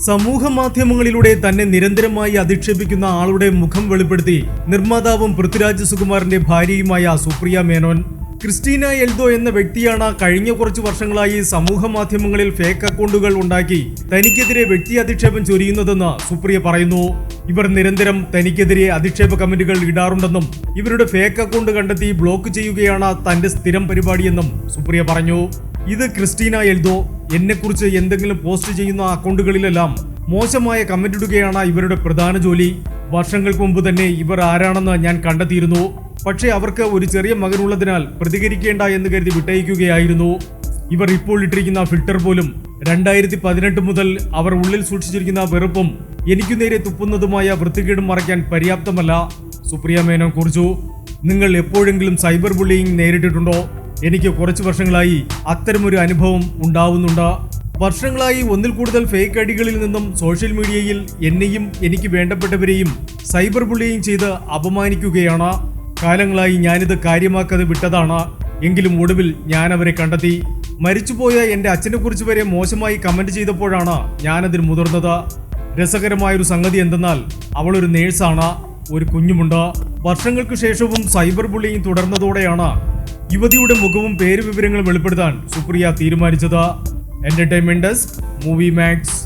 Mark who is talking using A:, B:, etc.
A: സമൂഹ മാധ്യമങ്ങളിലൂടെ തന്നെ നിരന്തരമായി അധിക്ഷേപിക്കുന്ന ആളുടെ മുഖം വെളിപ്പെടുത്തി നിർമ്മാതാവും പൃഥ്വിരാജ് സുകുമാരന്റെ ഭാര്യയുമായ സുപ്രിയ മേനോൻ. ക്രിസ്റ്റീന എൽദോ എന്ന വ്യക്തിയാണ് കഴിഞ്ഞ കുറച്ചു വർഷങ്ങളായി സമൂഹ മാധ്യമങ്ങളിൽ ഫേക്ക് അക്കൗണ്ടുകൾ ഉണ്ടാക്കി തനിക്കെതിരെ വ്യക്തി അധിക്ഷേപം ചൊരിയുന്നതെന്ന് സുപ്രിയ പറയുന്നു. ഇവർ നിരന്തരം തനിക്കെതിരെ അധിക്ഷേപ കമന്റുകൾ ഇടാറുണ്ടെന്നും ഇവരുടെ ഫേക്ക് അക്കൗണ്ട് കണ്ടെത്തി ബ്ലോക്ക് ചെയ്യുകയാണ് തന്റെ സ്ഥിരം പരിപാടിയെന്നും സുപ്രിയ പറഞ്ഞു. ഇത് ക്രിസ്റ്റീന എൽദോ എന്നെക്കുറിച്ച് എന്തെങ്കിലും പോസ്റ്റ് ചെയ്യുന്ന അക്കൗണ്ടുകളിലെല്ലാം മോശമായ കമന്റ് ഇടുകയാണ് ഇവരുടെ പ്രധാന ജോലി. വർഷങ്ങൾക്ക് മുമ്പ് തന്നെ ഇവർ ആരാണെന്ന് ഞാൻ കണ്ടെത്തിയിരുന്നു. പക്ഷേ അവർക്ക് ഒരു ചെറിയ മകനുള്ളതിനാൽ പ്രതികരിക്കേണ്ട എന്ന് കരുതി വിട്ടയക്കുകയായിരുന്നു. ഇവർ ഇപ്പോൾ ഇട്ടിരിക്കുന്ന ഫിൽട്ടർ പോലും 2018 മുതൽ അവർ ഉള്ളിൽ സൂക്ഷിച്ചിരിക്കുന്ന വെറുപ്പും എനിക്കു നേരെ തുപ്പുന്നതുമായ വൃത്തികേടും മറയ്ക്കാൻ പര്യാപ്തമല്ല, സുപ്രിയ മേനോൻ കുറിച്ചു. നിങ്ങൾ എപ്പോഴെങ്കിലും സൈബർ ബുള്ളിയിങ് നേരിട്ടിട്ടുണ്ടോ? എനിക്ക് കുറച്ചു വർഷങ്ങളായി അത്തരമൊരു അനുഭവം ഉണ്ടാവുന്നുണ്ട്. വർഷങ്ങളായി ഒന്നിൽ കൂടുതൽ ഫേക്ക് ഐഡികളിൽ നിന്നും സോഷ്യൽ മീഡിയയിൽ എന്നെയും എനിക്ക് വേണ്ടപ്പെട്ടവരെയും സൈബർ ബുള്ളിയിങ് ചെയ്ത് അപമാനിക്കുകയാണ്. കാലങ്ങളായി ഞാനിത് കാര്യമാക്കാതെ വിട്ടതാണ്. എങ്കിലും ഒടുവിൽ ഞാൻ അവരെ കണ്ടെത്തി. മരിച്ചുപോയ എന്റെ അച്ഛനെ കുറിച്ച് വരെ മോശമായി കമന്റ് ചെയ്തപ്പോഴാണ് ഞാനതിന് മുതിർന്നത്. രസകരമായൊരു സംഗതി എന്തെന്നാൽ അവളൊരു നേഴ്സാണ്, ഒരു കുഞ്ഞുമുണ്ട്. വർഷങ്ങൾക്ക് ശേഷവും സൈബർ ബുള്ളിയിങ് തുടർന്നതോടെയാണ് യുവതിയുടെ മുഖവും പേര് വിവരങ്ങളും വെളിപ്പെടുത്താൻ സുപ്രിയ തീരുമാനിച്ചത്. Entertainment desk, movie max.